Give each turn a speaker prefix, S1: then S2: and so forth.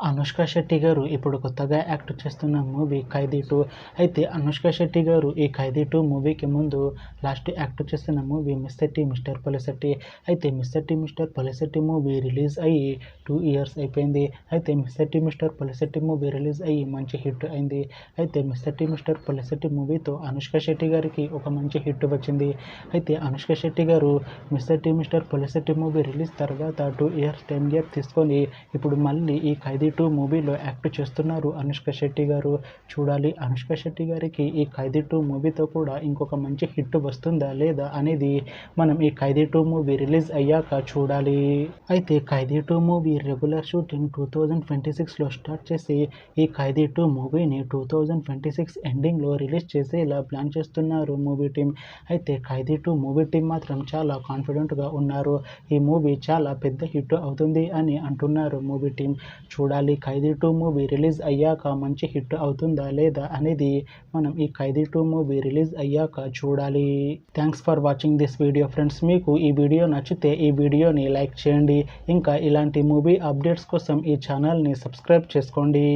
S1: అనుష్క శెట్టి గారు ఇప్పుడు కొత్తగా యాక్ట్ చేస్తున్న మూవీ 'ఖైదీ 2'. అయితే అనుష్క శెట్టి గారు ఈ 'ఖైదీ 2' మూవీకి ముందు లాస్ట్ యాక్ట్ చేస్తున్న movie 'mister T mister Polishetty'. అయితే 'mister T mister Polishetty' movie release అయ్యి 2 ఇయర్స్ అయిపోయింది. అయితే 'mister T mister Polishetty' movie release అయ్యి మంచి హిట్ అయింది. అయితే 'మిస్టర్ టీ మిస్టర్ పొలిశెట్టి' మూవీతో అనుష్క శెట్టి గారికి ఒక మంచి హిట్ వచ్చింది. అయితే అనుష్క శెట్టి గారు 'mister T mister Polishetty' movie release తర్వాత 2 ఇయర్స్ టైం గ్యాప్ తీసుకొని ఇప్పుడు మళ్ళీ ఈ 'ఖైదీ 2' మూవీలో యాక్ట్ చేస్తున్నారు అనుష్క శెట్టి గారు. చూడాలి అనుష్క శెట్టి గారికి ఈ 'ఖైదీ 2' మూవీతో కూడా ఇంకొక మంచి హిట్ వస్తుందా లేదా అనేది మనం ఈ 'ఖైదీ 2' మూవీ రిలీజ్ అయ్యాక చూడాలి. అయితే 'ఖైదీ 2' మూవీ రెగ్యులర్ షూటింగ్ 2026లో స్టార్ట్ చేసి ఈ 'ఖైదీ 2' మూవీని 2026 ఎండింగ్లో రిలీజ్ చేసేలా ప్లాన్ చేస్తున్నారు మూవీ టీం. అయితే 'ఖైదీ 2' మూవీ టీం మాత్రం చాలా కాన్ఫిడెంట్గా ఉన్నారు. ఈ మూవీ చాలా పెద్ద హిట్ అవుతుంది అని అంటున్నారు మూవీ టీం. చూడాలి 'ఖైదీ 2' మూవీ రిలీజ్ అయ్యాక మంచి హిట్ అవుతుందా లేదా అనేది మనం ఈ 'ఖైదీ 2' మూవీ రిలీజ్ అయ్యాక చూడాలి. Thanks for watching this video friends. మీకు ఈ వీడియో నచ్చితే ఈ వీడియోని లైక్ చేయండి. ఇంకా ఇలాంటి మూవీ అప్డేట్స్ కోసం ఈ ఛానల్ని సబ్స్క్రైబ్ చేసుకోండి.